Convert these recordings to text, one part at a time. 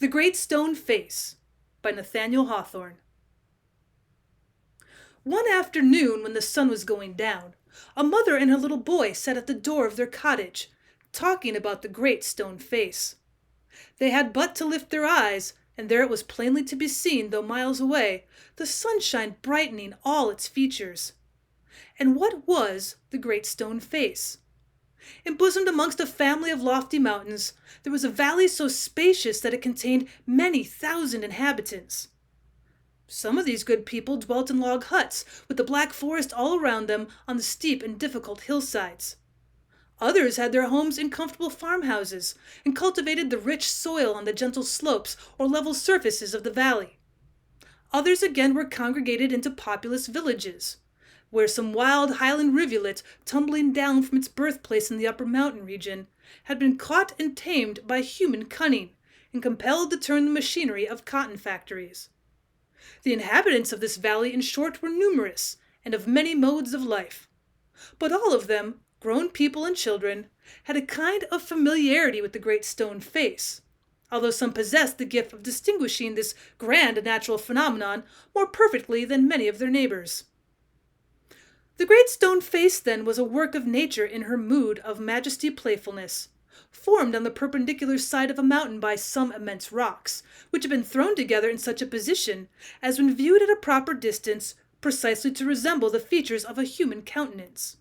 The Great Stone Face by Nathaniel Hawthorne. One afternoon when the sun was going down, a mother and her little boy sat at the door of their cottage, talking about the Great Stone Face. They had but to lift their eyes, and there it was plainly to be seen, though miles away, the sunshine brightening all its features. And what was the Great Stone Face? Embosomed amongst a family of lofty mountains, there was a valley so spacious that it contained many thousand inhabitants. Some of these good people dwelt in log huts, with the black forest all around them on the steep and difficult hillsides. Others had their homes in comfortable farmhouses, and cultivated the rich soil on the gentle slopes or level surfaces of the valley. Others again were congregated into populous villages, where some wild highland rivulet, tumbling down from its birthplace in the upper mountain region, had been caught and tamed by human cunning, and compelled to turn the machinery of cotton factories. The inhabitants of this valley, in short, were numerous, and of many modes of life. But all of them, grown people and children, had a kind of familiarity with the Great Stone Face, although some possessed the gift of distinguishing this grand natural phenomenon more perfectly than many of their neighbors. The Great Stone Face, then, was a work of nature in her mood of majesty playfulness, formed on the perpendicular side of a mountain by some immense rocks, which had been thrown together in such a position as, when viewed at a proper distance, precisely to resemble the features of a human countenance.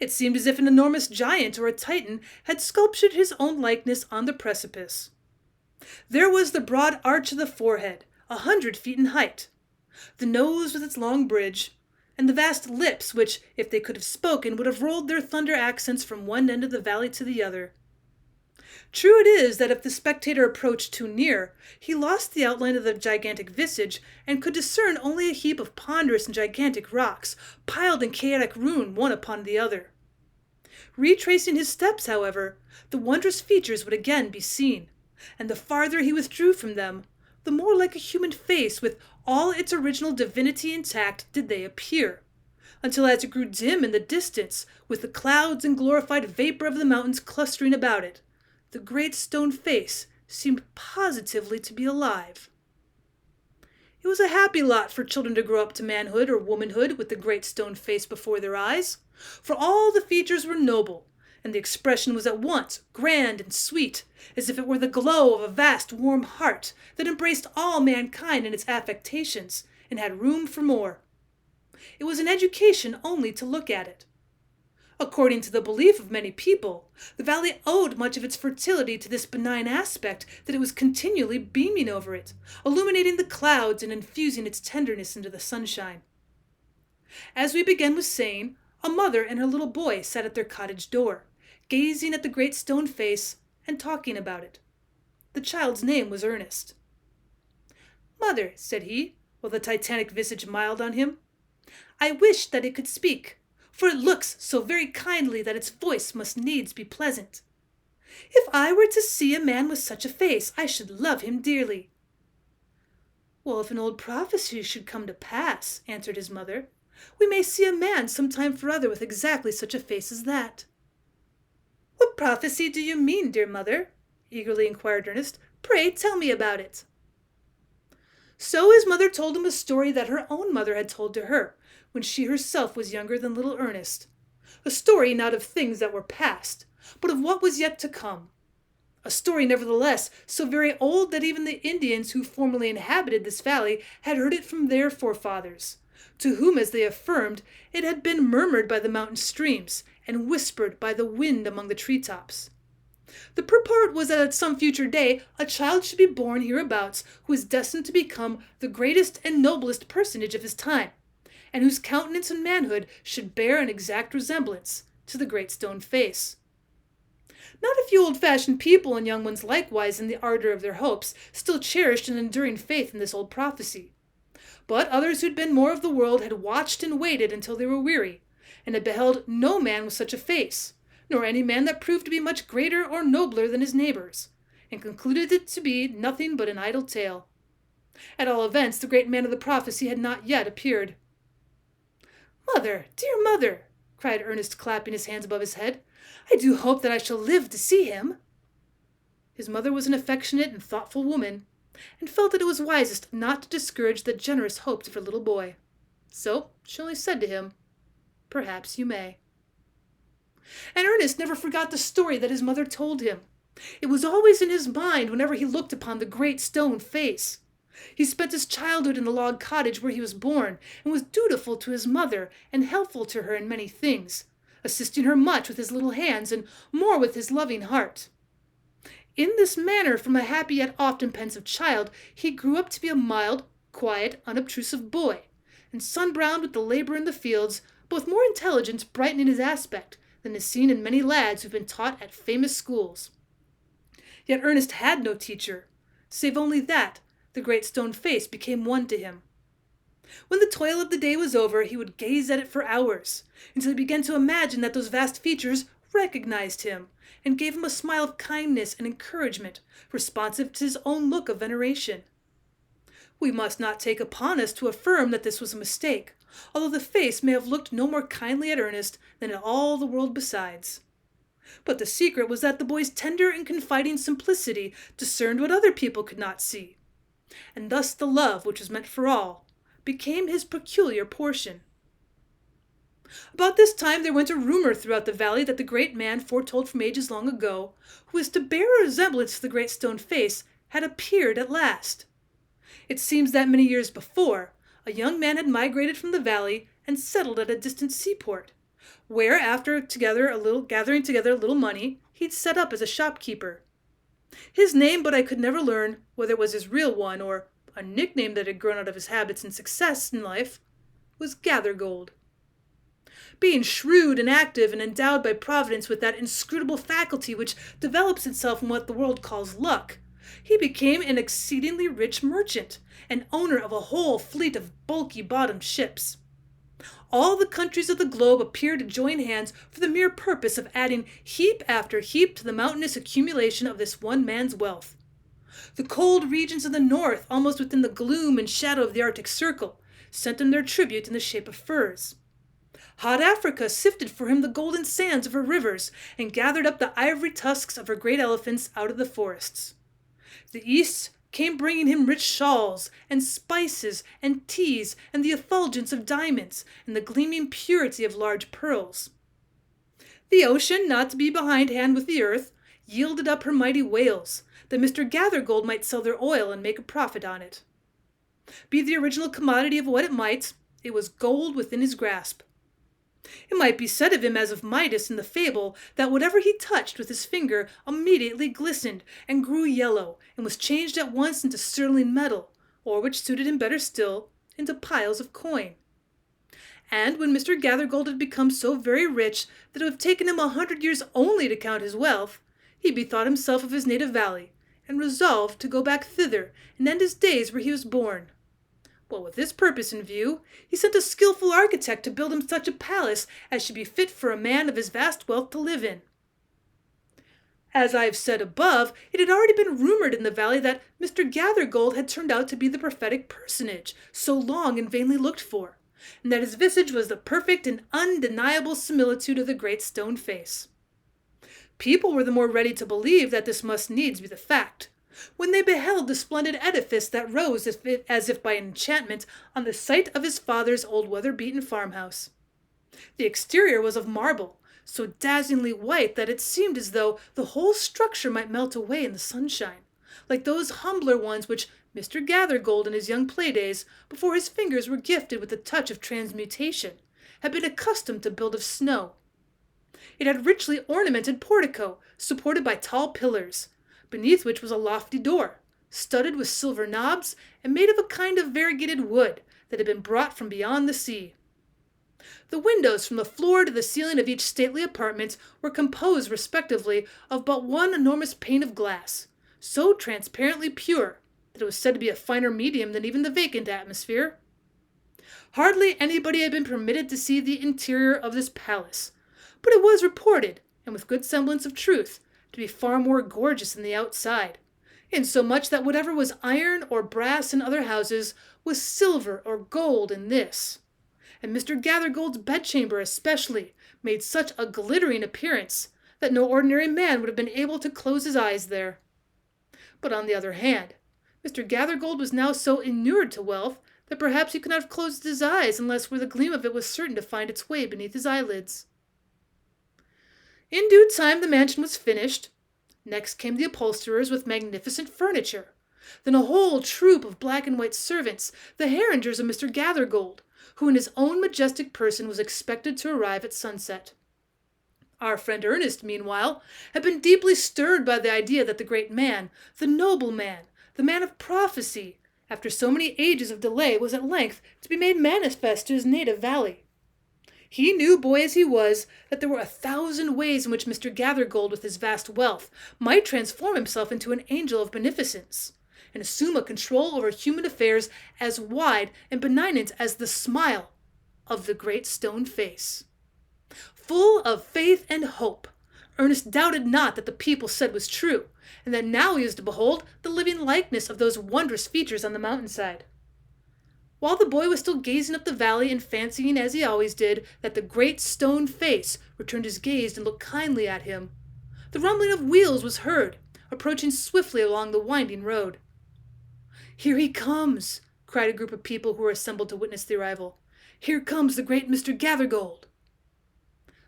It seemed as if an enormous giant or a Titan had sculptured his own likeness on the precipice. There was the broad arch of the forehead, 100 feet in height, the nose with its long bridge, and the vast lips which, if they could have spoken, would have rolled their thunder accents from one end of the valley to the other. True it is that if the spectator approached too near, he lost the outline of the gigantic visage, and could discern only a heap of ponderous and gigantic rocks, piled in chaotic ruin one upon the other. Retracing his steps, however, the wondrous features would again be seen, and the farther he withdrew from them, the more like a human face with all its original divinity intact did they appear, until as it grew dim in the distance, with the clouds and glorified vapor of the mountains clustering about it, the Great Stone Face seemed positively to be alive. It was a happy lot for children to grow up to manhood or womanhood with the Great Stone Face before their eyes, for all the features were noble, and the expression was at once grand and sweet, as if it were the glow of a vast warm heart that embraced all mankind in its affectations, and had room for more. It was an education only to look at it. According to the belief of many people, the valley owed much of its fertility to this benign aspect, that it was continually beaming over it, illuminating the clouds and infusing its tenderness into the sunshine. As we began with saying, a mother and her little boy sat at their cottage door, gazing at the Great Stone Face and talking about it. The child's name was Ernest. "Mother," said he, while the titanic visage smiled on him, "I wish that it could speak, for it looks so very kindly that its voice must needs be pleasant. If I were to see a man with such a face, I should love him dearly." "Well, if an old prophecy should come to pass," answered his mother, "we may see a man some time or other with exactly such a face as that." "What prophecy do you mean, dear mother?" eagerly inquired Ernest. "Pray tell me about it." So his mother told him a story that her own mother had told to her, when she herself was younger than little Ernest. A story not of things that were past, but of what was yet to come. A story, nevertheless, so very old that even the Indians who formerly inhabited this valley had heard it from their forefathers, to whom, as they affirmed, it had been murmured by the mountain streams, and whispered by the wind among the treetops. The purport was that at some future day a child should be born hereabouts who was destined to become the greatest and noblest personage of his time, and whose countenance and manhood should bear an exact resemblance to the Great Stone Face. Not a few old-fashioned people and young ones likewise, in the ardor of their hopes, still cherished an enduring faith in this old prophecy. But others who had been more of the world had watched and waited until they were weary, and had beheld no man with such a face, nor any man that proved to be much greater or nobler than his neighbors, and concluded it to be nothing but an idle tale. At all events, the great man of the prophecy had not yet appeared. "Mother, dear mother," cried Ernest, clapping his hands above his head, "I do hope that I shall live to see him." His mother was an affectionate and thoughtful woman, and felt that it was wisest not to discourage the generous hopes of her little boy. So she only said to him, "Perhaps you may." And Ernest never forgot the story that his mother told him. It was always in his mind whenever he looked upon the great stone face. He spent his childhood in the log cottage where he was born, and was dutiful to his mother and helpful to her in many things, assisting her much with his little hands and more with his loving heart. In this manner, from a happy yet often pensive child, he grew up to be a mild, quiet, unobtrusive boy, and sun-browned with the labor in the fields, but with more intelligence brightening his aspect than is seen in many lads who have been taught at famous schools. Yet Ernest had no teacher, save only that the great stone face became one to him. When the toil of the day was over, he would gaze at it for hours, until he began to imagine that those vast features recognized him, and gave him a smile of kindness and encouragement, responsive to his own look of veneration. We must not take upon us to affirm that this was a mistake, although the face may have looked no more kindly at Ernest than at all the world besides. But the secret was that the boy's tender and confiding simplicity discerned what other people could not see, and thus the love which was meant for all became his peculiar portion. About this time there went a rumor throughout the valley that the great man foretold from ages long ago, who was to bear a resemblance to the great stone face, had appeared at last. It seems that many years before, a young man had migrated from the valley and settled at a distant seaport, where, after gathering together a little money, he'd set up as a shopkeeper. His name, but I could never learn whether it was his real one or a nickname that had grown out of his habits and success in life, was Gathergold. Being shrewd and active and endowed by Providence with that inscrutable faculty which develops itself in what the world calls luck, he became an exceedingly rich merchant, and owner of a whole fleet of bulky bottomed ships. All the countries of the globe appeared to join hands for the mere purpose of adding heap after heap to the mountainous accumulation of this one man's wealth. The cold regions of the north, almost within the gloom and shadow of the Arctic Circle, sent him their tribute in the shape of furs. Hot Africa sifted for him the golden sands of her rivers and gathered up the ivory tusks of her great elephants out of the forests. The East came bringing him rich shawls and spices and teas and the effulgence of diamonds and the gleaming purity of large pearls. The ocean, not to be behindhand with the earth, yielded up her mighty whales, that Mr. Gathergold might sell their oil and make a profit on it. Be the original commodity of what it might, it was gold within his grasp. It might be said of him as of Midas in the fable that whatever he touched with his finger immediately glistened and grew yellow and was changed at once into sterling metal, or, which suited him better still, into piles of coin. And when Mr. Gathergold had become so very rich that it would have taken him 100 years only to count his wealth, he bethought himself of his native valley, and resolved to go back thither and end his days where he was born. Well, with this purpose in view, he sent a skilful architect to build him such a palace as should be fit for a man of his vast wealth to live in. As I have said above, it had already been rumored in the valley that Mr. Gathergold had turned out to be the prophetic personage so long and vainly looked for, and that his visage was the perfect and undeniable similitude of the great stone face. People were the more ready to believe that this must needs be the fact, when they beheld the splendid edifice that rose as if by enchantment on the site of his father's old weather-beaten farmhouse. The exterior was of marble, so dazzlingly white that it seemed as though the whole structure might melt away in the sunshine, like those humbler ones which Mr. Gathergold in his young playdays, before his fingers were gifted with the touch of transmutation, had been accustomed to build of snow. It had richly ornamented portico, supported by tall pillars, beneath which was a lofty door, studded with silver knobs and made of a kind of variegated wood that had been brought from beyond the sea. The windows from the floor to the ceiling of each stately apartment were composed respectively of but one enormous pane of glass, so transparently pure that it was said to be a finer medium than even the vacant atmosphere. Hardly anybody had been permitted to see the interior of this palace, but it was reported, and with good semblance of truth, to be far more gorgeous than the outside, insomuch that whatever was iron or brass in other houses was silver or gold in this, and Mr. Gathergold's bedchamber especially made such a glittering appearance that no ordinary man would have been able to close his eyes there. But on the other hand, Mr. Gathergold was now so inured to wealth that perhaps he could not have closed his eyes unless where the gleam of it was certain to find its way beneath his eyelids. In due time the mansion was finished. Next came the upholsterers with magnificent furniture. Then a whole troop of black and white servants, the harringers of Mr. Gathergold, who in his own majestic person was expected to arrive at sunset. Our friend Ernest, meanwhile, had been deeply stirred by the idea that the great man, the noble man, the man of prophecy, after so many ages of delay, was at length to be made manifest to his native valley. He knew, boy as he was, that there were 1,000 ways in which Mr. Gathergold, with his vast wealth, might transform himself into an angel of beneficence, and assume a control over human affairs as wide and benignant as the smile of the great stone face. Full of faith and hope, Ernest doubted not that the people said was true, and that now he was to behold the living likeness of those wondrous features on the mountainside. While the boy was still gazing up the valley and fancying, as he always did, that the great stone face returned his gaze and looked kindly at him, the rumbling of wheels was heard, approaching swiftly along the winding road. "Here he comes!" cried a group of people who were assembled to witness the arrival. "Here comes the great Mr. Gathergold!"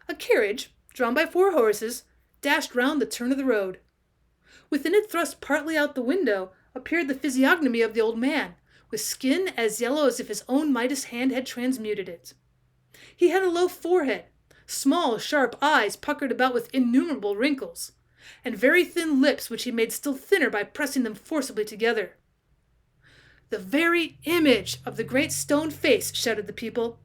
A carriage, drawn by 4 horses, dashed round the turn of the road. Within it, thrust partly out the window, appeared the physiognomy of the old man, with skin as yellow as if his own Midas hand had transmuted it. He had a low forehead, small, sharp eyes puckered about with innumerable wrinkles, and very thin lips which he made still thinner by pressing them forcibly together. "The very image of the great stone face," shouted the people.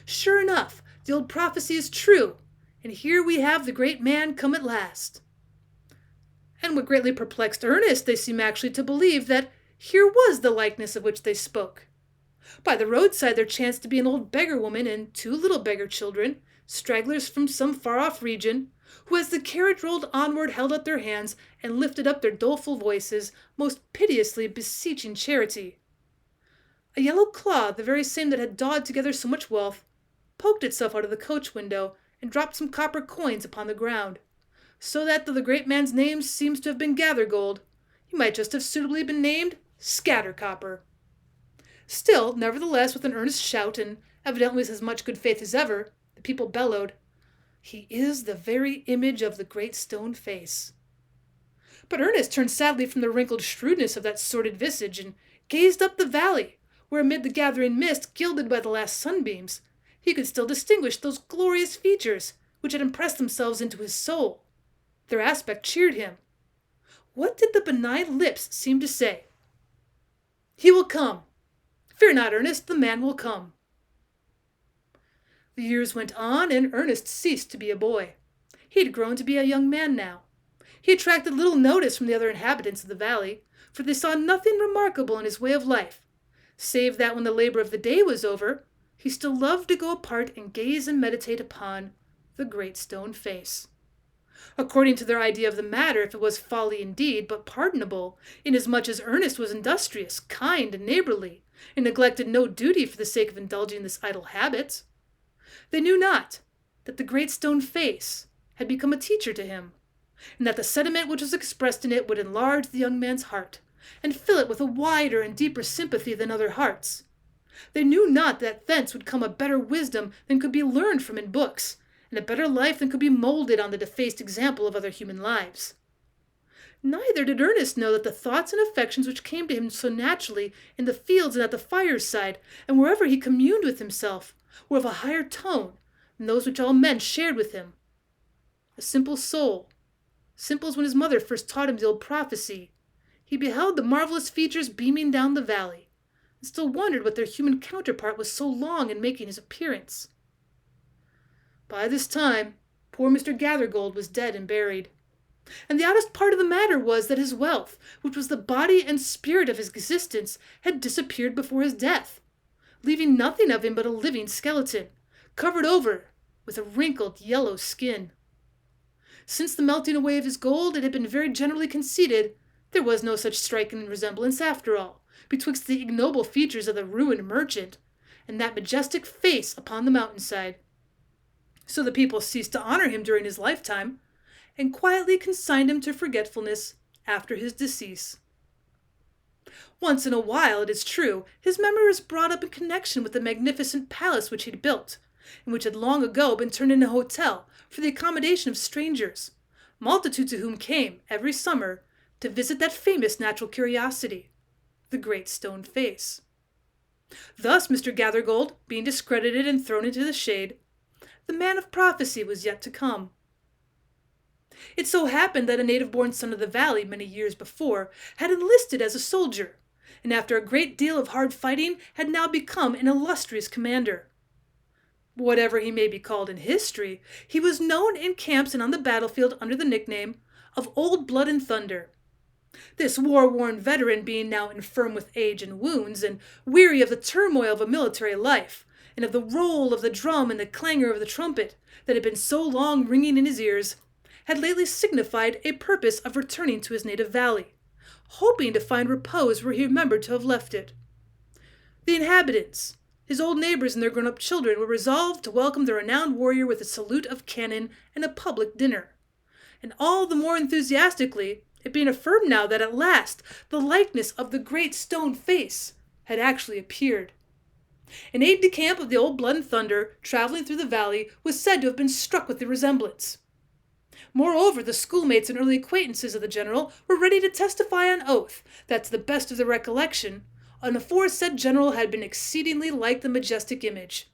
"Sure enough, the old prophecy is true, and here we have the great man come at last." And what greatly perplexed Ernest, they seem actually to believe that here was the likeness of which they spoke. By the roadside there chanced to be an old beggar woman and 2 little beggar children, stragglers from some far-off region, who as the carriage rolled onward held out their hands and lifted up their doleful voices, most piteously beseeching charity. A yellow claw, the very same that had dawed together so much wealth, poked itself out of the coach window and dropped some copper coins upon the ground, so that though the great man's name seems to have been Gathergold, he might just have suitably been named Scattercopper. Still, nevertheless, with an earnest shout, and evidently with as much good faith as ever, the people bellowed, "He is the very image of the great stone face." But Ernest turned sadly from the wrinkled shrewdness of that sordid visage, and gazed up the valley, where amid the gathering mist, gilded by the last sunbeams, he could still distinguish those glorious features which had impressed themselves into his soul. Their aspect cheered him. What did the benign lips seem to say? "He will come. Fear not, Ernest, the man will come." The years went on, and Ernest ceased to be a boy. He had grown to be a young man now. He attracted little notice from the other inhabitants of the valley, for they saw nothing remarkable in his way of life, save that when the labor of the day was over, he still loved to go apart and gaze and meditate upon the great stone face. According to their idea of the matter, if it was folly indeed, but pardonable, inasmuch as Ernest was industrious, kind, and neighborly, and neglected no duty for the sake of indulging this idle habit. They knew not that the great stone face had become a teacher to him, and that the sentiment which was expressed in it would enlarge the young man's heart, and fill it with a wider and deeper sympathy than other hearts. They knew not that thence would come a better wisdom than could be learned from in books, and a better life than could be molded on the defaced example of other human lives. Neither did Ernest know that the thoughts and affections which came to him so naturally in the fields and at the fireside, and wherever he communed with himself, were of a higher tone than those which all men shared with him. A simple soul, simple as when his mother first taught him the old prophecy, he beheld the marvelous features beaming down the valley, and still wondered what their human counterpart was so long in making his appearance. By this time, poor Mr. Gathergold was dead and buried. And the oddest part of the matter was that his wealth, which was the body and spirit of his existence, had disappeared before his death, leaving nothing of him but a living skeleton, covered over with a wrinkled yellow skin. Since the melting away of his gold, it had been very generally conceded there was no such striking resemblance, after all, betwixt the ignoble features of the ruined merchant and that majestic face upon the mountainside. So the people ceased to honor him during his lifetime, and quietly consigned him to forgetfulness after his decease. Once in a while, it is true, his memory was brought up in connection with the magnificent palace which he had built, and which had long ago been turned into a hotel for the accommodation of strangers, multitudes of whom came, every summer, to visit that famous natural curiosity, the Great Stone Face. Thus Mr. Gathergold, being discredited and thrown into the shade, the man of prophecy was yet to come. It so happened that a native-born son of the valley many years before had enlisted as a soldier, and after a great deal of hard fighting had now become an illustrious commander. Whatever he may be called in history, he was known in camps and on the battlefield under the nickname of Old Blood and Thunder. This war-worn veteran being now infirm with age and wounds, and weary of the turmoil of a military life, and of the roll of the drum and the clangor of the trumpet that had been so long ringing in his ears, had lately signified a purpose of returning to his native valley, hoping to find repose where he remembered to have left it. The inhabitants, his old neighbors and their grown-up children, were resolved to welcome the renowned warrior with a salute of cannon and a public dinner, and all the more enthusiastically, it being affirmed now that at last the likeness of the Great Stone Face had actually appeared. An aide-de-camp of the Old Blood and Thunder, traveling through the valley, was said to have been struck with the resemblance. Moreover, the schoolmates and early acquaintances of the general were ready to testify on oath that, to the best of their recollection, an aforesaid general had been exceedingly like the majestic image,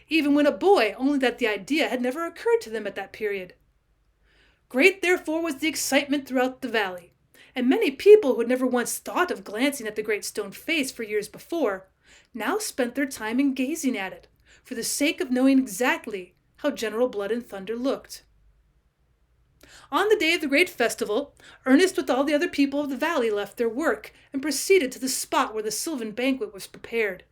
even when a boy, only that the idea had never occurred to them at that period. Great, therefore, was the excitement throughout the valley, and many people who had never once thought of glancing at the Great Stone Face for years before, now spent their time in gazing at it, for the sake of knowing exactly how General Blood and Thunder looked. On the day of the great festival, Ernest with all the other people of the valley left their work and proceeded to the spot where the sylvan banquet was prepared.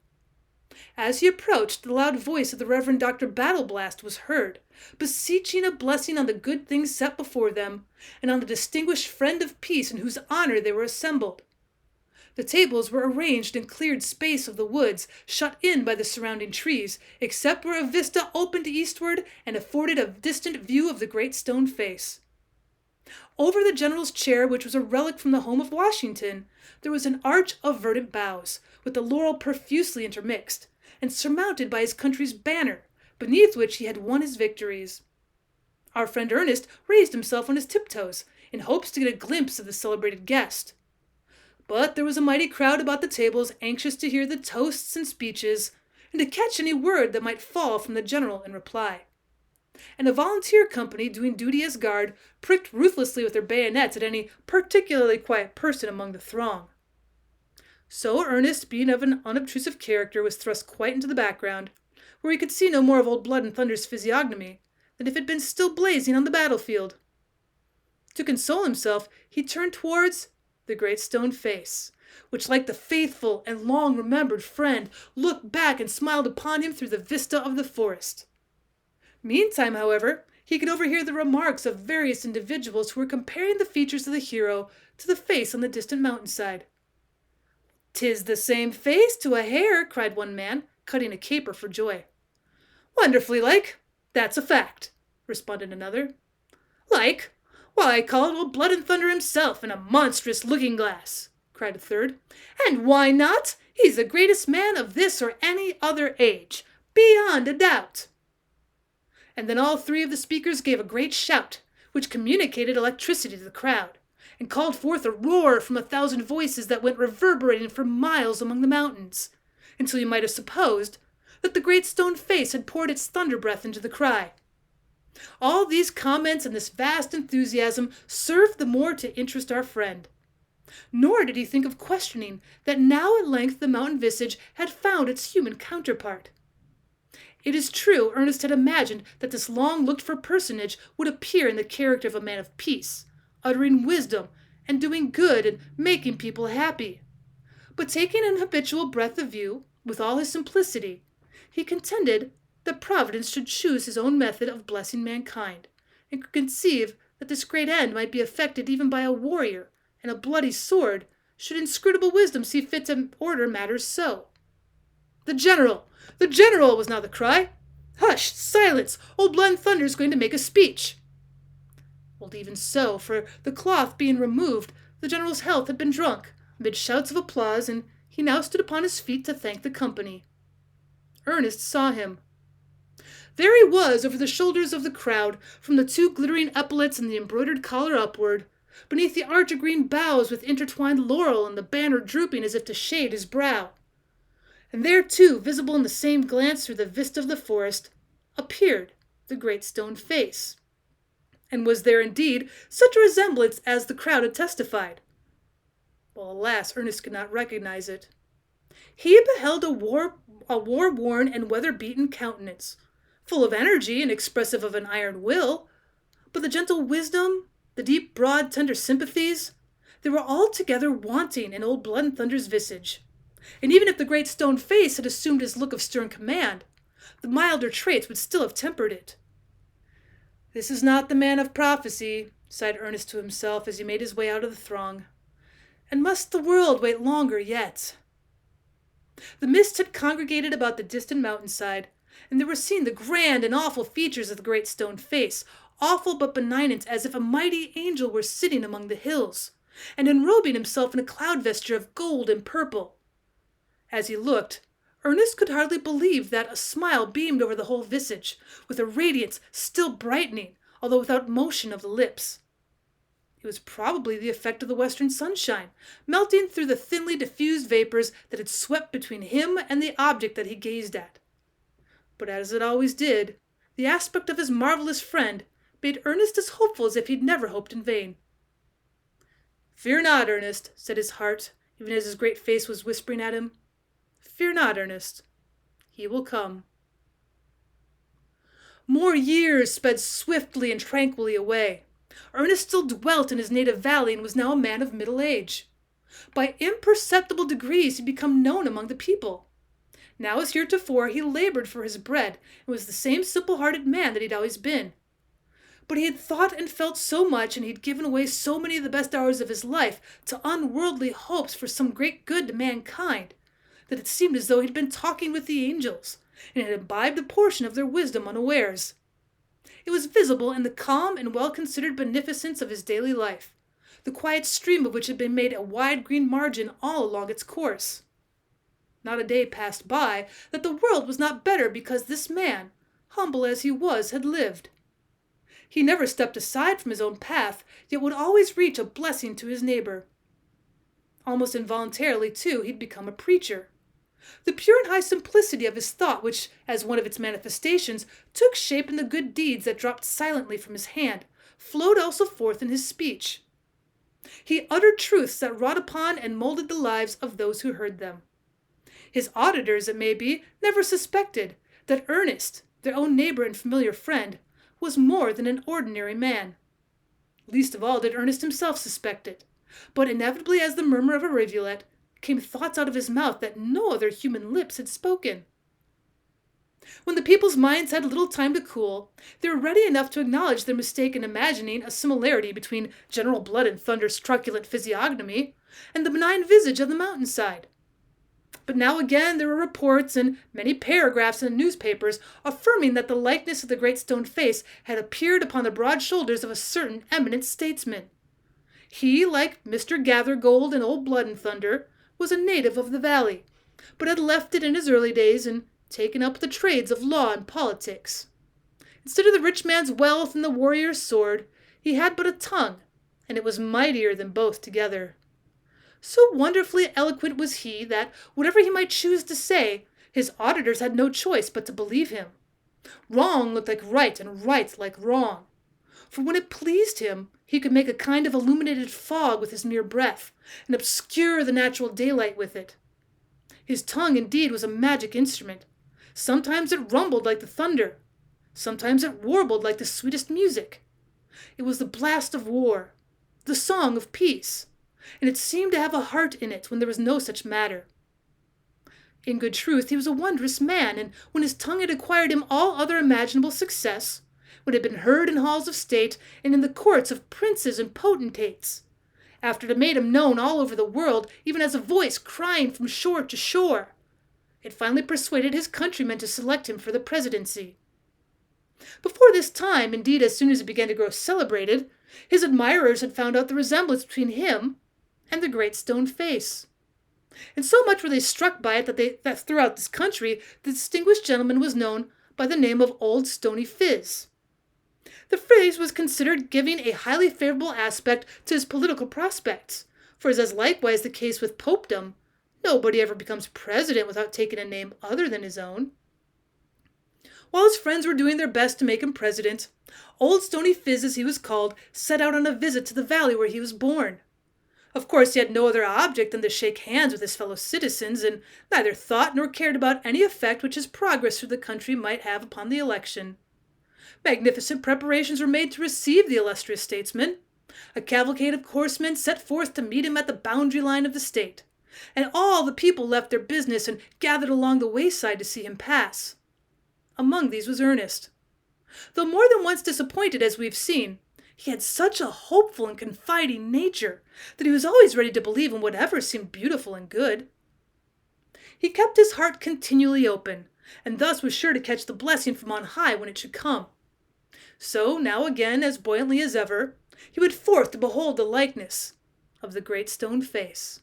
As he approached, the loud voice of the Reverend Dr. Battleblast was heard, beseeching a blessing on the good things set before them, and on the distinguished friend of peace in whose honor they were assembled. The tables were arranged in cleared space of the woods, shut in by the surrounding trees, except where a vista opened eastward and afforded a distant view of the Great Stone Face. Over the general's chair, which was a relic from the home of Washington, there was an arch of verdant boughs, with the laurel profusely intermixed, and surmounted by his country's banner, beneath which he had won his victories. Our friend Ernest raised himself on his tiptoes, in hopes to get a glimpse of the celebrated guest. But there was a mighty crowd about the tables, anxious to hear the toasts and speeches, and to catch any word that might fall from the general in reply. And a volunteer company, doing duty as guard, pricked ruthlessly with their bayonets at any particularly quiet person among the throng. So Ernest, being of an unobtrusive character, was thrust quite into the background, where he could see no more of Old Blood and Thunder's physiognomy than if it had been still blazing on the battlefield. To console himself, he turned towards the Great Stone Face, which, like the faithful and long-remembered friend, looked back and smiled upon him through the vista of the forest. Meantime, however, he could overhear the remarks of various individuals who were comparing the features of the hero to the face on the distant mountainside. "'Tis the same face to a hair," cried one man, cutting a caper for joy. "Wonderfully like. That's a fact," responded another. "Like? Why, I call it Old Blood and Thunder himself in a monstrous looking-glass," cried a third. "And why not? He's the greatest man of this or any other age, beyond a doubt." And then all three of the speakers gave a great shout, which communicated electricity to the crowd, and called forth a roar from 1,000 voices that went reverberating for miles among the mountains, until you might have supposed that the Great Stone Face had poured its thunder breath into the cry. All these comments and this vast enthusiasm served the more to interest our friend. Nor did he think of questioning that now at length the mountain visage had found its human counterpart. It is true, Ernest had imagined that this long-looked-for personage would appear in the character of a man of peace, uttering wisdom and doing good and making people happy. But taking an habitual breadth of view, with all his simplicity, he contended that Providence should choose his own method of blessing mankind, and could conceive that this great end might be effected even by a warrior and a bloody sword, should inscrutable wisdom see fit to order matters so. "The General! The General!" was now the cry. "Hush! Silence! Old Blood and Thunder is going to make a speech." Well, even so, for the cloth being removed, the general's health had been drunk, amid shouts of applause, and he now stood upon his feet to thank the company. Ernest saw him. There he was, over the shoulders of the crowd, from the two glittering epaulets and the embroidered collar upward, beneath the arch of green boughs with intertwined laurel and the banner drooping as if to shade his brow. And there, too, visible in the same glance through the vista of the forest, appeared the great stone face. And was there indeed such a resemblance as the crowd had testified? Well, alas, Ernest could not recognize it. He beheld a war-worn and weather-beaten countenance, full of energy and expressive of an iron will, but the gentle wisdom, the deep, broad, tender sympathies, they were altogether wanting in old Blood and Thunder's visage. And even if the great stone face had assumed his look of stern command, the milder traits would still have tempered it. "This is not the man of prophecy," sighed Ernest to himself as he made his way out of the throng. "And must the world wait longer yet?" The mist had congregated about the distant mountainside, and they were seen the grand and awful features of the great stone face, awful but benignant, as if a mighty angel were sitting among the hills, and enrobing himself in a cloud vesture of gold and purple. As he looked, Ernest could hardly believe that a smile beamed over the whole visage, with a radiance still brightening, although without motion of the lips. It was probably the effect of the western sunshine, melting through the thinly diffused vapors that had swept between him and the object that he gazed at. But as it always did, the aspect of his marvelous friend made Ernest as hopeful as if he'd never hoped in vain. "Fear not, Ernest," said his heart, even as his great face was whispering at him. "Fear not, Ernest. He will come." More years sped swiftly and tranquilly away. Ernest still dwelt in his native valley and was now a man of middle age. By imperceptible degrees he had become known among the people. Now as heretofore he labored for his bread and was the same simple-hearted man that he had always been. But he had thought and felt so much, and he had given away so many of the best hours of his life to unworldly hopes for some great good to mankind, that it seemed as though he had been talking with the angels, and had imbibed a portion of their wisdom unawares. It was visible in the calm and well-considered beneficence of his daily life, the quiet stream of which had been made a wide green margin all along its course. Not a day passed by that the world was not better because this man, humble as he was, had lived. He never stepped aside from his own path, yet would always reach a blessing to his neighbor. Almost involuntarily, too, he'd become a preacher. The pure and high simplicity of his thought, which, as one of its manifestations, took shape in the good deeds that dropped silently from his hand, flowed also forth in his speech. He uttered truths that wrought upon and molded the lives of those who heard them. His auditors, it may be, never suspected that Ernest, their own neighbor and familiar friend, was more than an ordinary man. Least of all did Ernest himself suspect it, but inevitably as the murmur of a rivulet came thoughts out of his mouth that no other human lips had spoken. When the people's minds had little time to cool, they were ready enough to acknowledge their mistake in imagining a similarity between General Blood and Thunder's truculent physiognomy and the benign visage of the mountainside. But now again there were reports and many paragraphs in the newspapers affirming that the likeness of the great stone face had appeared upon the broad shoulders of a certain eminent statesman. He, like Mr. Gathergold and Old Blood and Thunder, was a native of the valley, but had left it in his early days and taken up the trades of law and politics. Instead of the rich man's wealth and the warrior's sword, he had but a tongue, and it was mightier than both together. So wonderfully eloquent was he that, whatever he might choose to say, his auditors had no choice but to believe him. Wrong looked like right, and right like wrong. For when it pleased him, he could make a kind of illuminated fog with his mere breath, and obscure the natural daylight with it. His tongue, indeed, was a magic instrument. Sometimes it rumbled like the thunder. Sometimes it warbled like the sweetest music. It was the blast of war, the song of peace, and it seemed to have a heart in it when there was no such matter. In good truth, he was a wondrous man, and when his tongue had acquired him all other imaginable success, when it had been heard in halls of state and in the courts of princes and potentates, after it had made him known all over the world, even as a voice crying from shore to shore, it finally persuaded his countrymen to select him for the presidency. Before this time, indeed as soon as he began to grow celebrated, his admirers had found out the resemblance between him and the great stone face. And so much were they struck by it that throughout this country the distinguished gentleman was known by the name of Old Stony Phiz. The phrase was considered giving a highly favorable aspect to his political prospects, for as is likewise the case with popedom, nobody ever becomes president without taking a name other than his own. While his friends were doing their best to make him president, Old Stony Phiz, as he was called, set out on a visit to the valley where he was born. Of course, he had no other object than to shake hands with his fellow citizens, and neither thought nor cared about any effect which his progress through the country might have upon the election. Magnificent preparations were made to receive the illustrious statesman. A cavalcade of horsemen set forth to meet him at the boundary line of the state, and all the people left their business and gathered along the wayside to see him pass. Among these was Ernest. Though more than once disappointed, as we've seen, he had such a hopeful and confiding nature that he was always ready to believe in whatever seemed beautiful and good. He kept his heart continually open, and thus was sure to catch the blessing from on high when it should come. So now again, as buoyantly as ever, he went forth to behold the likeness of the great stone face.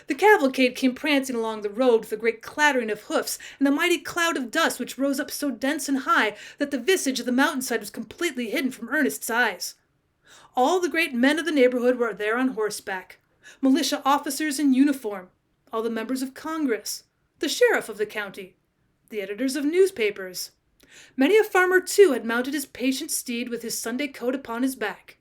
The cavalcade came prancing along the road with a great clattering of hoofs and a mighty cloud of dust which rose up so dense and high that the visage of the mountainside was completely hidden from Ernest's eyes. All the great men of the neighborhood were there on horseback, militia officers in uniform, all the members of Congress, the sheriff of the county, the editors of newspapers. Many a farmer, too, had mounted his patient steed with his Sunday coat upon his back.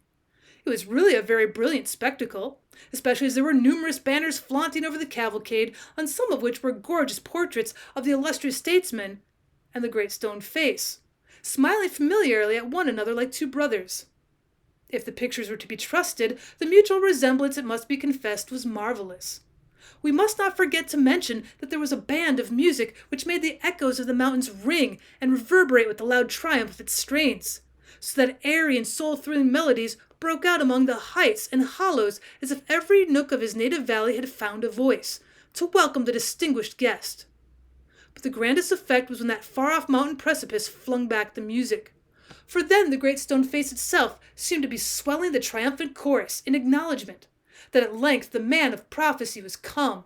It was really a very brilliant spectacle, especially as there were numerous banners flaunting over the cavalcade, on some of which were gorgeous portraits of the illustrious statesman and the great stone face, smiling familiarly at one another like two brothers. If the pictures were to be trusted, the mutual resemblance, it must be confessed, was marvelous. We must not forget to mention that there was a band of music which made the echoes of the mountains ring and reverberate with the loud triumph of its strains, so that airy and soul-thrilling melodies broke out among the heights and hollows as if every nook of his native valley had found a voice to welcome the distinguished guest. But the grandest effect was when that far-off mountain precipice flung back the music, for then the great stone face itself seemed to be swelling the triumphant chorus in acknowledgment that at length the man of prophecy was come.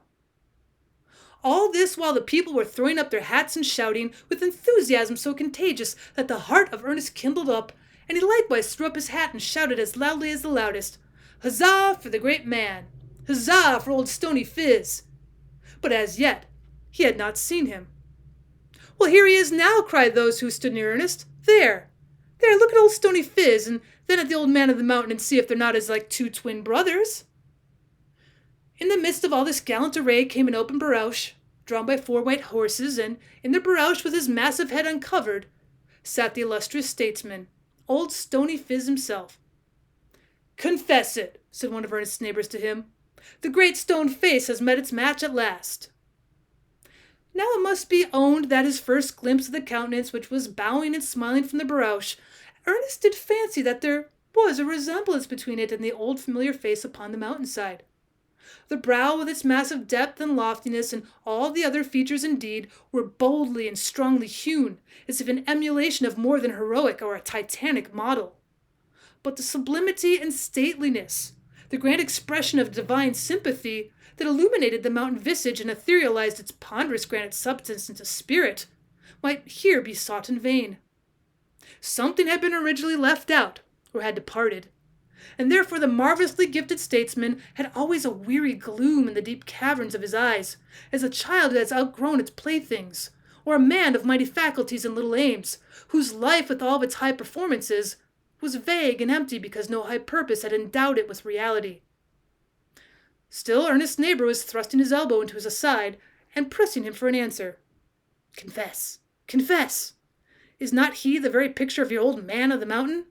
All this while the people were throwing up their hats and shouting with enthusiasm so contagious that the heart of Ernest kindled up, and he likewise threw up his hat and shouted as loudly as the loudest, "Huzzah for the great man! Huzzah for old Stony Phiz!" But as yet he had not seen him. "Well, here he is now," cried those who stood near Ernest. There, look at old Stony Phiz, and then at the old man of the mountain, and see if they're not as like two twin brothers." In the midst of all this gallant array came an open barouche, drawn by 4 white horses, and in the barouche, with his massive head uncovered, sat the illustrious statesman, old Stony Phiz himself. "Confess it," said one of Ernest's neighbors to him. "The great stone face has met its match at last." Now it must be owned that his first glimpse of the countenance which was bowing and smiling from the barouche, Ernest did fancy that there was a resemblance between it and the old familiar face upon the mountainside. The brow with its massive depth and loftiness, and all the other features indeed, were boldly and strongly hewn, as if in emulation of more than heroic or a titanic model. But the sublimity and stateliness, the grand expression of divine sympathy that illuminated the mountain visage and etherealized its ponderous granite substance into spirit, might here be sought in vain. Something had been originally left out, or had departed, and therefore the marvelously gifted statesman had always a weary gloom in the deep caverns of his eyes, as a child that has outgrown its playthings, or a man of mighty faculties and little aims, whose life with all of its high performances was vague and empty because no high purpose had endowed it with reality. Still Ernest's neighbor was thrusting his elbow into his side and pressing him for an answer. "Confess, confess! Is not he the very picture of your old man of the mountain?"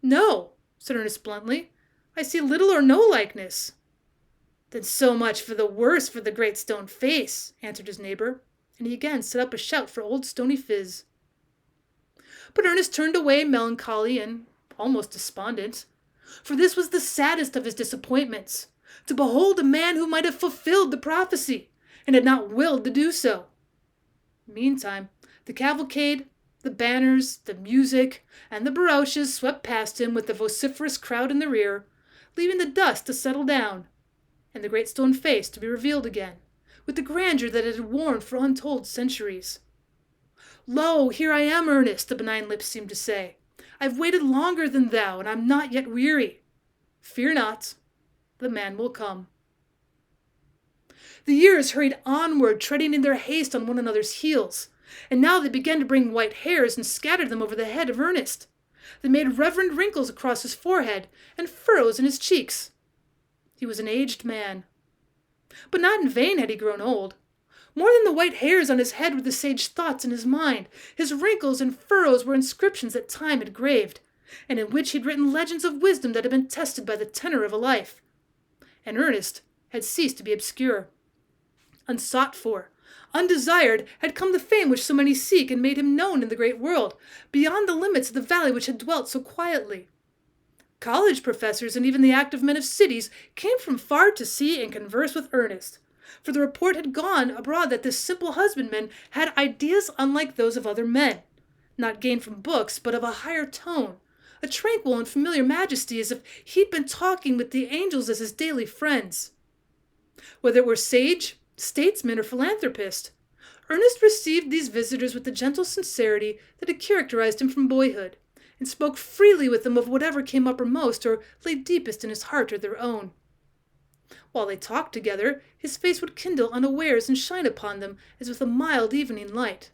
"No," said Ernest bluntly. "I see little or no likeness." "Then so much for the worse for the great stone face," answered his neighbor, and he again set up a shout for old Stony Phiz. But Ernest turned away melancholy and almost despondent, for this was the saddest of his disappointments, to behold a man who might have fulfilled the prophecy, and had not willed to do so. Meantime, the cavalcade, the banners, the music, and the barouches swept past him with the vociferous crowd in the rear, leaving the dust to settle down, and the great stone face to be revealed again, with the grandeur that it had worn for untold centuries. "Lo, here I am, Ernest," the benign lips seemed to say. "I've waited longer than thou, and I'm not yet weary. Fear not, the man will come." The years hurried onward, treading in their haste on one another's heels, and now they began to bring white hairs and scattered them over the head of Ernest. They made reverend wrinkles across his forehead and furrows in his cheeks. He was an aged man. But not in vain had he grown old. More than the white hairs on his head were the sage thoughts in his mind. His wrinkles and furrows were inscriptions that time had graved, and in which he had written legends of wisdom that had been tested by the tenor of a life. And Ernest had ceased to be obscure. Unsought for, undesired, had come the fame which so many seek, and made him known in the great world, beyond the limits of the valley which had dwelt so quietly. College professors and even the active men of cities came from far to see and converse with Ernest, for the report had gone abroad that this simple husbandman had ideas unlike those of other men, not gained from books, but of a higher tone, a tranquil and familiar majesty, as if he'd been talking with the angels as his daily friends. Whether it were sage, statesman, or philanthropist, Ernest received these visitors with the gentle sincerity that had characterized him from boyhood, and spoke freely with them of whatever came uppermost or lay deepest in his heart or their own. While they talked together, his face would kindle unawares and shine upon them as with a mild evening light.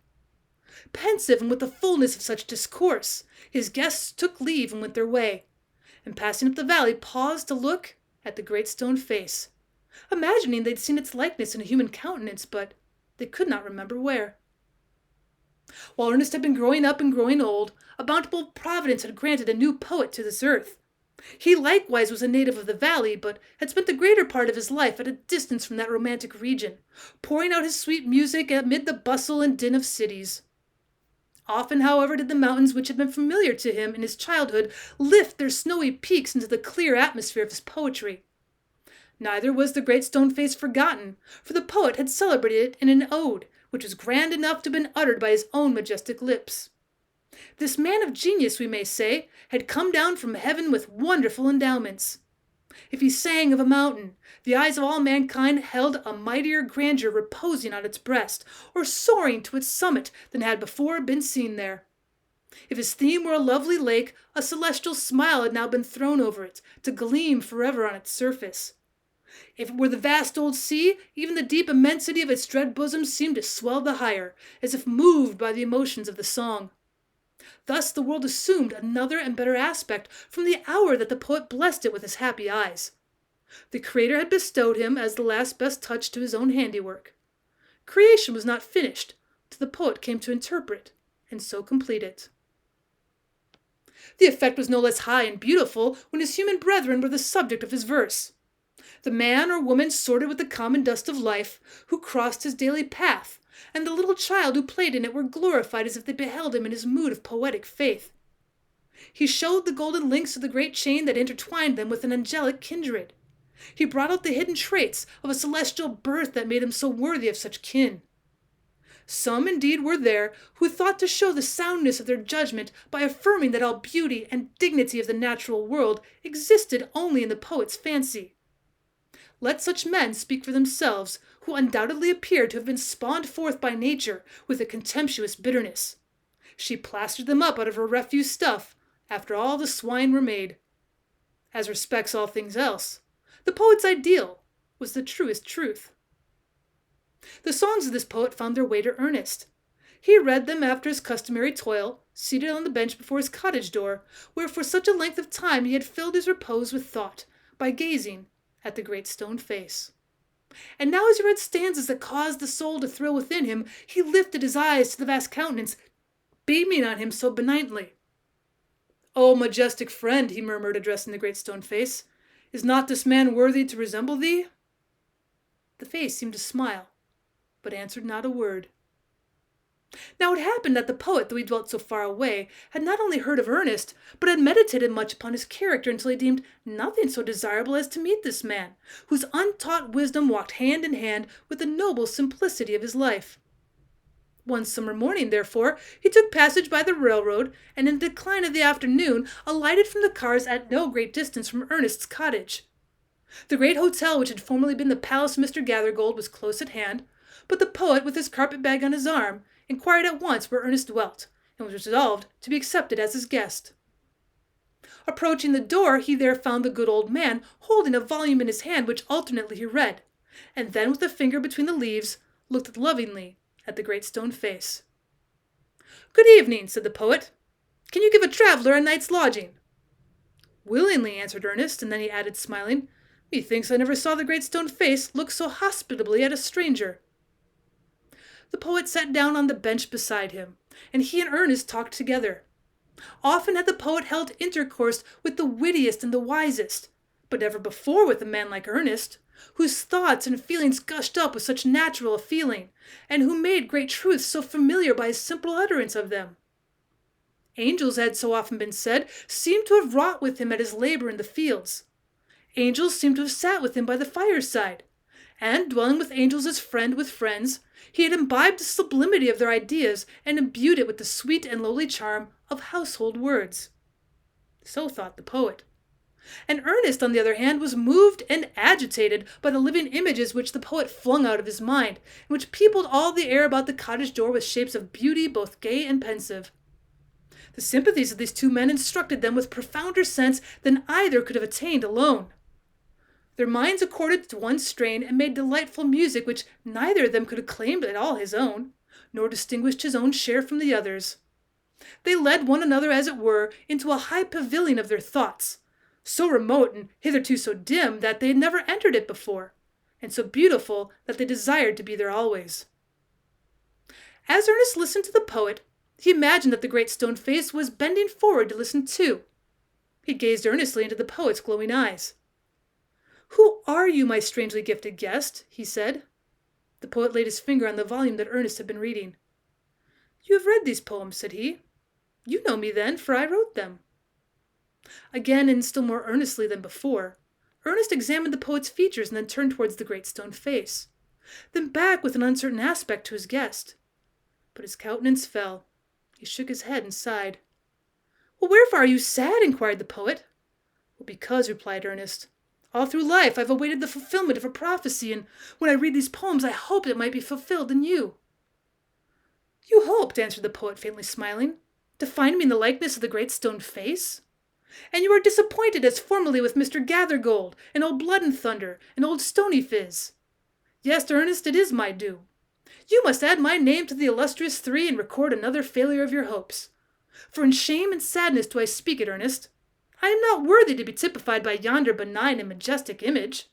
Pensive and with the fullness of such discourse, his guests took leave and went their way, and passing up the valley paused to look at the great stone face, imagining they'd seen its likeness in a human countenance, but they could not remember where. While Ernest had been growing up and growing old, a bountiful providence had granted a new poet to this earth. He likewise was a native of the valley, but had spent the greater part of his life at a distance from that romantic region, pouring out his sweet music amid the bustle and din of cities. Often, however, did the mountains which had been familiar to him in his childhood lift their snowy peaks into the clear atmosphere of his poetry. Neither was the great stone face forgotten, for the poet had celebrated it in an ode, which was grand enough to have been uttered by his own majestic lips. This man of genius, we may say, had come down from heaven with wonderful endowments. If he sang of a mountain, the eyes of all mankind held a mightier grandeur reposing on its breast, or soaring to its summit than had before been seen there. If his theme were a lovely lake, a celestial smile had now been thrown over it, to gleam forever on its surface. If it were the vast old sea, even the deep immensity of its dread bosom seemed to swell the higher, as if moved by the emotions of the song. Thus the world assumed another and better aspect from the hour that the poet blessed it with his happy eyes. The Creator had bestowed him as the last best touch to his own handiwork. Creation was not finished till the poet came to interpret and so complete it. The effect was no less high and beautiful when his human brethren were the subject of his verse. The man or woman sorted with the common dust of life, who crossed his daily path, and the little child who played in it were glorified as if they beheld him in his mood of poetic faith. He showed the golden links of the great chain that intertwined them with an angelic kindred. He brought out the hidden traits of a celestial birth that made him so worthy of such kin. Some indeed were there who thought to show the soundness of their judgment by affirming that all beauty and dignity of the natural world existed only in the poet's fancy. Let such men speak for themselves, who undoubtedly appear to have been spawned forth by nature with a contemptuous bitterness. She plastered them up out of her refuse stuff, after all the swine were made. As respects all things else, the poet's ideal was the truest truth. The songs of this poet found their way to Ernest. He read them after his customary toil, seated on the bench before his cottage door, where for such a length of time he had filled his repose with thought, by gazing at the great stone face. And now as he read stanzas that caused the soul to thrill within him, he lifted his eyes to the vast countenance, beaming on him so benignly. "O majestic friend," he murmured, addressing the great stone face, "is not this man worthy to resemble thee?" The face seemed to smile, but answered not a word. Now it happened that the poet, though he dwelt so far away, had not only heard of Ernest, but had meditated much upon his character until he deemed nothing so desirable as to meet this man, whose untaught wisdom walked hand in hand with the noble simplicity of his life. One summer morning, therefore, he took passage by the railroad, and in the decline of the afternoon alighted from the cars at no great distance from Ernest's cottage. The great hotel which had formerly been the palace of Mr. Gathergold was close at hand, but the poet, with his carpet-bag on his arm, inquired at once where Ernest dwelt, and was resolved to be accepted as his guest. Approaching the door, he there found the good old man holding a volume in his hand which alternately he read, and then with a finger between the leaves looked lovingly at the great stone face. "Good evening," said the poet. "Can you give a traveler a night's lodging?" "Willingly," answered Ernest, and then he added, smiling, "Methinks I never saw the great stone face look so hospitably at a stranger." The poet sat down on the bench beside him, and he and Ernest talked together. Often had the poet held intercourse with the wittiest and the wisest, but never before with a man like Ernest, whose thoughts and feelings gushed up with such natural a feeling, and who made great truths so familiar by his simple utterance of them. Angels, had so often been said, seemed to have wrought with him at his labor in the fields. Angels seemed to have sat with him by the fireside, and, dwelling with angels as friend with friends, he had imbibed the sublimity of their ideas and imbued it with the sweet and lowly charm of household words. So thought the poet. And Ernest, on the other hand, was moved and agitated by the living images which the poet flung out of his mind, and which peopled all the air about the cottage door with shapes of beauty both gay and pensive. The sympathies of these two men instructed them with profounder sense than either could have attained alone. Their minds accorded to one strain and made delightful music which neither of them could have claimed at all his own, nor distinguished his own share from the other's. They led one another, as it were, into a high pavilion of their thoughts, so remote and hitherto so dim that they had never entered it before, and so beautiful that they desired to be there always. As Ernest listened to the poet, he imagined that the great stone face was bending forward to listen too. He gazed earnestly into the poet's glowing eyes. "Who are you, my strangely gifted guest?" he said. The poet laid his finger on the volume that Ernest had been reading. "You have read these poems," said he. "You know me then, for I wrote them." Again, and still more earnestly than before, Ernest examined the poet's features and then turned towards the great stone face, then back with an uncertain aspect to his guest. But his countenance fell. He shook his head and sighed. "Well, wherefore are you sad?" inquired the poet. "Well, because," replied Ernest, "all through life I've awaited the fulfillment of a prophecy, and when I read these poems I hoped it might be fulfilled in you." "You hoped," answered the poet, faintly smiling, "to find me in the likeness of the great stone face? And you are disappointed as formerly with Mr. Gathergold, and old Blood and Thunder, and old Stony Phiz. Yes, Ernest, it is my due. You must add my name to the illustrious three and record another failure of your hopes. For in shame and sadness do I speak it, Ernest. I am not worthy to be typified by yonder benign and majestic image."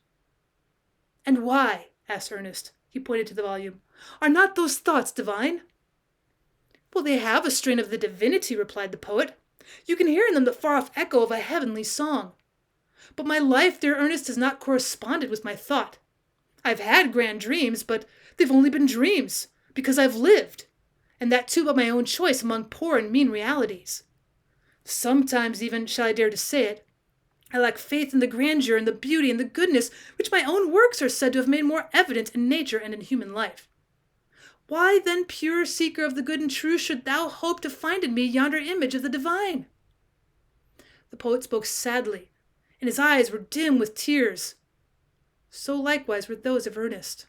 "And why?" asked Ernest. He pointed to the volume. "Are not those thoughts divine?" "Well, they have a strain of the divinity," replied the poet. "You can hear in them the far-off echo of a heavenly song. But my life, dear Ernest, has not corresponded with my thought. I've had grand dreams, but they've only been dreams, because I've lived, and that too by my own choice among poor and mean realities. Sometimes even, shall I dare to say it, I lack faith in the grandeur and the beauty and the goodness which my own works are said to have made more evident in nature and in human life. Why then, pure seeker of the good and true, should thou hope to find in me yonder image of the divine?" The poet spoke sadly, and his eyes were dim with tears. So likewise were those of Ernest.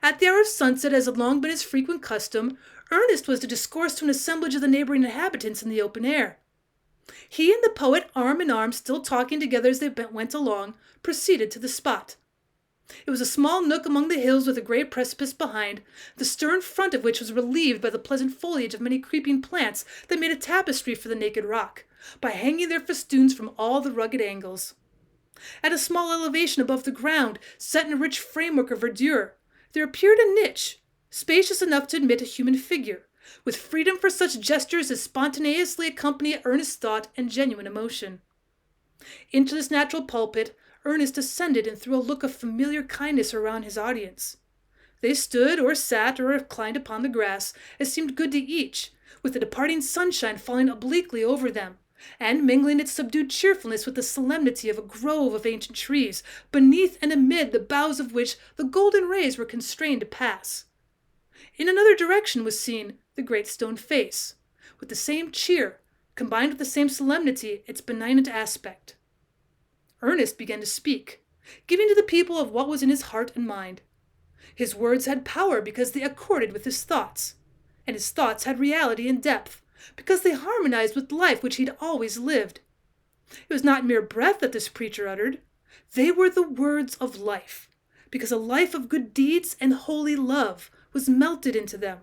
At the hour of sunset, as had long been his frequent custom, Ernest was to discourse to an assemblage of the neighboring inhabitants in the open air. He and the poet, arm in arm, still talking together as they went along, proceeded to the spot. It was a small nook among the hills with a great precipice behind, the stern front of which was relieved by the pleasant foliage of many creeping plants that made a tapestry for the naked rock, by hanging their festoons from all the rugged angles. At a small elevation above the ground, set in a rich framework of verdure, there appeared a niche, spacious enough to admit a human figure, with freedom for such gestures as spontaneously accompany earnest thought and genuine emotion. Into this natural pulpit Ernest ascended and threw a look of familiar kindness around his audience. They stood or sat or reclined upon the grass, as seemed good to each, with the departing sunshine falling obliquely over them, and mingling its subdued cheerfulness with the solemnity of a grove of ancient trees, beneath and amid the boughs of which the golden rays were constrained to pass. In another direction was seen the great stone face, with the same cheer, combined with the same solemnity, its benignant aspect. Ernest began to speak, giving to the people of what was in his heart and mind. His words had power because they accorded with his thoughts, and his thoughts had reality and depth because they harmonized with life which he had always lived. It was not mere breath that this preacher uttered. They were the words of life, because a life of good deeds and holy love was melted into them.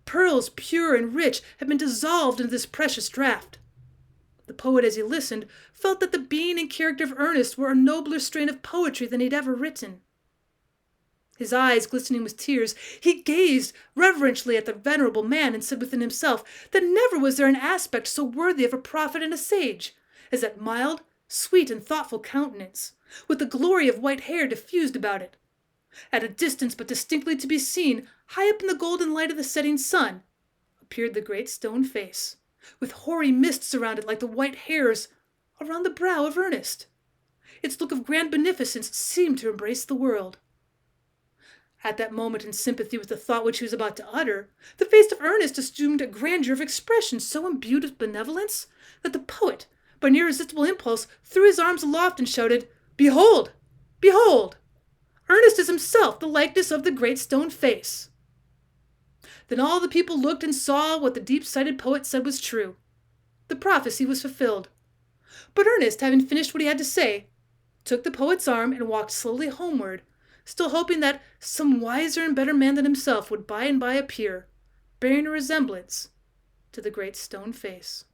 Pearls pure and rich had been dissolved into this precious draught. The poet, as he listened, felt that the being and character of Ernest were a nobler strain of poetry than he had ever written. His eyes glistening with tears, he gazed reverentially at the venerable man and said within himself that never was there an aspect so worthy of a prophet and a sage as that mild, sweet, and thoughtful countenance, with the glory of white hair diffused about it. At a distance but distinctly to be seen, high up in the golden light of the setting sun, appeared the great stone face, with hoary mists around it like the white hairs around the brow of Ernest. Its look of grand beneficence seemed to embrace the world. At that moment, in sympathy with the thought which he was about to utter, the face of Ernest assumed a grandeur of expression so imbued with benevolence that the poet, by an irresistible impulse, threw his arms aloft and shouted, "Behold! Behold! Ernest is himself the likeness of the great stone face." Then all the people looked and saw what the deep-sighted poet said was true. The prophecy was fulfilled. But Ernest, having finished what he had to say, took the poet's arm and walked slowly homeward, still hoping that some wiser and better man than himself would by and by appear, bearing a resemblance to the great stone face.